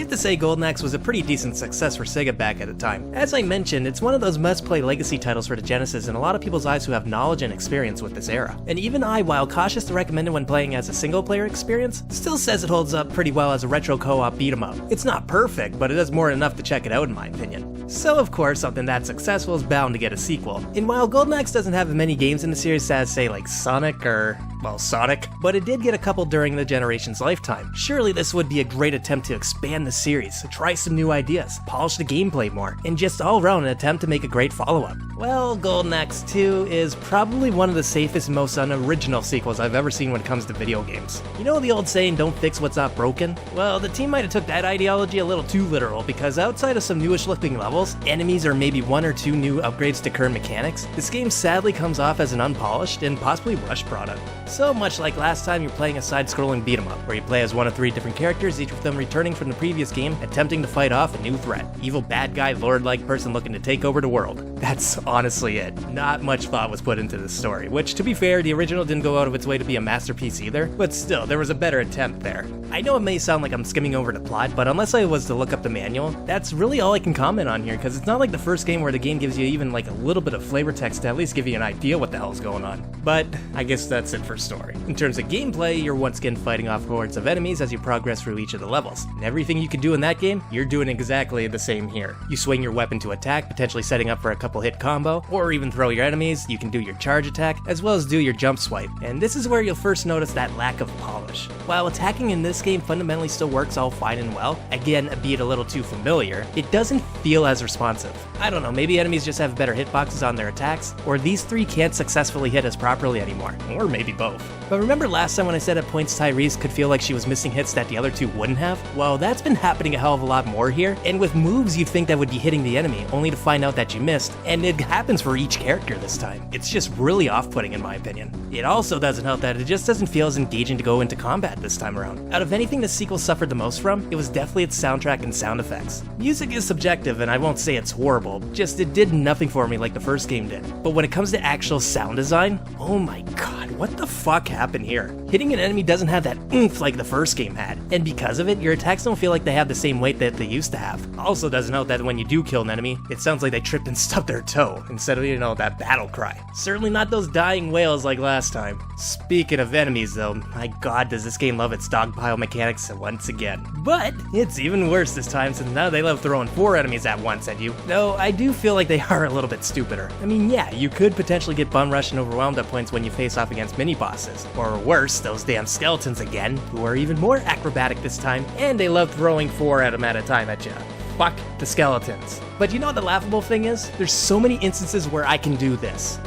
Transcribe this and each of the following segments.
have to say Golden Axe was a pretty decent success for Sega back at the time. As I mentioned, it's one of those must-play legacy titles for the Genesis in a lot of people's eyes who have knowledge and experience with this era. And even I, while cautious to recommend it when playing as a single-player experience, still says it holds up pretty well as a retro co-op beat-em-up. It's not perfect, but it does more than enough to check it out in my opinion. So of course, something that successful is bound to get a sequel. And while Golden Axe doesn't have as many games in the series as, say, like Sonic or, well, Sonic, but it did get a couple during the generation's lifetime. Surely this would be a great attempt to expand the series, try some new ideas, polish the gameplay more, and just all around an attempt to make a great follow-up. Well, Golden Axe 2 is probably one of the safest, most unoriginal sequels I've ever seen when it comes to video games. You know the old saying, don't fix what's not broken? Well, the team might have took that ideology a little too literal, because outside of some newish looking levels, enemies, or maybe one or two new upgrades to current mechanics, this game sadly comes off as an unpolished and possibly rushed product. So much like last time you're playing a side-scrolling beat-em-up, where you play as one of 3 different characters, each of them returning from the previous game, attempting to fight off a new threat. Evil bad guy, lord-like person looking to take over the world. That's honestly it. Not much thought was put into this story, which, to be fair, the original didn't go out of its way to be a masterpiece either, but still, there was a better attempt there. I know it may sound like I'm skimming over the plot, but unless I was to look up the manual, that's really all I can comment on here, because it's not like the first game where the game gives you even like a little bit of flavor text to at least give you an idea what the hell's going on. But I guess that's it for story. In terms of gameplay, you're once again fighting off hordes of enemies as you progress through each of the levels. And everything you can do in that game, you're doing exactly the same here. You swing your weapon to attack, potentially setting up for a couple hit combo, or even throw your enemies. You can do your charge attack, as well as do your jump swipe. And this is where you'll first notice that lack of polish. While attacking in this game fundamentally still works all fine and well, again, albeit a little too familiar, it doesn't feel as responsive. I don't know, maybe enemies just have better hitboxes on their attacks, or these 3 can't successfully hit us properly anymore, or maybe both. But remember last time when I said at points Tyrese could feel like she was missing hits that the other 2 wouldn't have? Well, that's been happening a hell of a lot more here, and with moves you'd think that would be hitting the enemy, only to find out that you missed, and it happens for each character this time. It's just really off-putting in my opinion. It also doesn't help that it just doesn't feel as engaging to go into combat this time around. Out of anything the sequel suffered the most from, it was definitely its soundtrack and sound effects. Music is subjective, and I won't say it's horrible, just it did nothing for me like the first game did. But when it comes to actual sound design, oh my god, what the fuck happened here? Hitting an enemy doesn't have that oomph like the first game had, and because of it, your attacks don't feel like they have the same weight that they used to have. Also doesn't help that when you do kill an enemy, it sounds like they tripped and stubbed their toe, instead of, you know, that battle cry. Certainly not those dying wails like last time. Speaking of enemies though, my god does this game love its dogpile mechanics once again. But it's even worse this time since now they love throwing 4 enemies at once at you, though I do feel like they are a little bit stupider. I mean, yeah, you could potentially get bum rushed and overwhelmed at points when you face off against mini-bosses, or worse, those damn skeletons again, who are even more acrobatic this time, and they love throwing 4 at them at a time at you. Fuck the skeletons. But you know what the laughable thing is? There's so many instances where I can do this.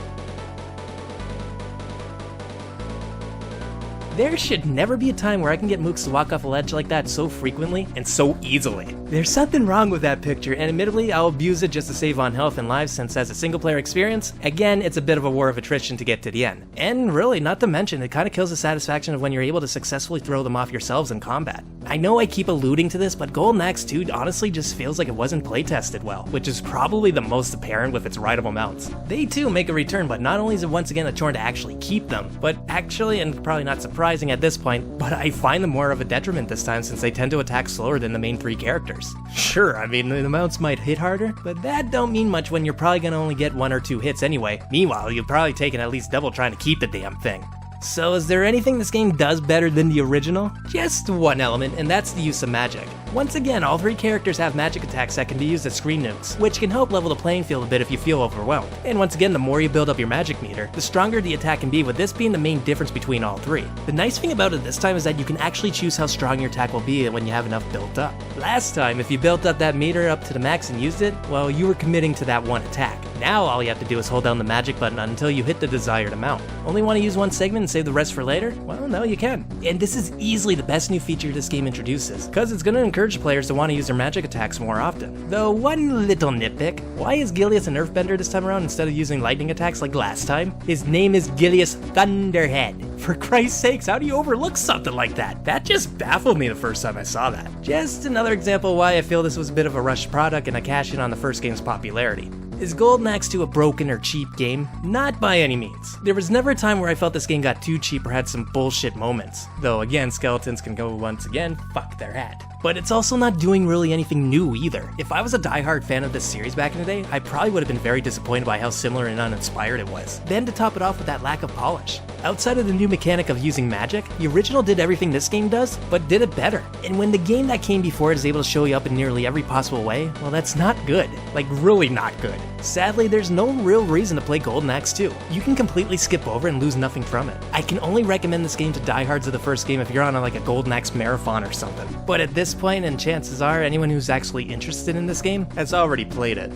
There should never be a time where I can get Mooks to walk off a ledge like that so frequently and so easily. There's something wrong with that picture, and admittedly, I'll abuse it just to save on health and lives since as a single-player experience, again, it's a bit of a war of attrition to get to the end. And really, not to mention, it kinda kills the satisfaction of when you're able to successfully throw them off yourselves in combat. I know I keep alluding to this, but Golden Axe 2 honestly just feels like it wasn't playtested well, which is probably the most apparent with its rideable mounts. They too make a return, but not only is it once again a chore to actually keep them, but actually, and probably not surprising at this point, but I find them more of a detriment this time since they tend to attack slower than the main 3 characters. Sure, I mean, the mounts might hit harder, but that don't mean much when you're probably gonna only get 1 or 2 hits anyway. Meanwhile, you've probably taken at least double trying to keep the damn thing. So is there anything this game does better than the original? Just one element, and that's the use of magic. Once again, all 3 characters have magic attacks that can be used as screen nukes, which can help level the playing field a bit if you feel overwhelmed. And once again, the more you build up your magic meter, the stronger the attack can be, with this being the main difference between all 3. The nice thing about it this time is that you can actually choose how strong your attack will be when you have enough built up. Last time, if you built up that meter up to the max and used it, well, you were committing to that one attack. Now all you have to do is hold down the magic button until you hit the desired amount. Only want to use one segment and save the rest for later? Well, no, you can. And this is easily the best new feature this game introduces, because it's going to encourage players to want to use their magic attacks more often. Though one little nitpick, why is Gilius an earthbender this time around instead of using lightning attacks like last time? His name is Gilius Thunderhead. For Christ's sakes, how do you overlook something like that? That just baffled me the first time I saw that. Just another example why I feel this was a bit of a rushed product and a cash in on the first game's popularity. Is Golden Axe 2 a broken or cheap game? Not by any means. There was never a time where I felt this game got too cheap or had some bullshit moments. Though again, skeletons can go once again, fuck their hat. But it's also not doing really anything new either. If I was a diehard fan of this series back in the day, I probably would have been very disappointed by how similar and uninspired it was. Then to top it off with that lack of polish. Outside of the new mechanic of using magic, the original did everything this game does, but did it better. And when the game that came before it is able to show you up in nearly every possible way, well, that's not good. Like, really not good. Sadly, there's no real reason to play Golden Axe 2. You can completely skip over and lose nothing from it. I can only recommend this game to diehards of the first game if you're on a Golden Axe marathon or something. But at this point, and chances are anyone who's actually interested in this game has already played it.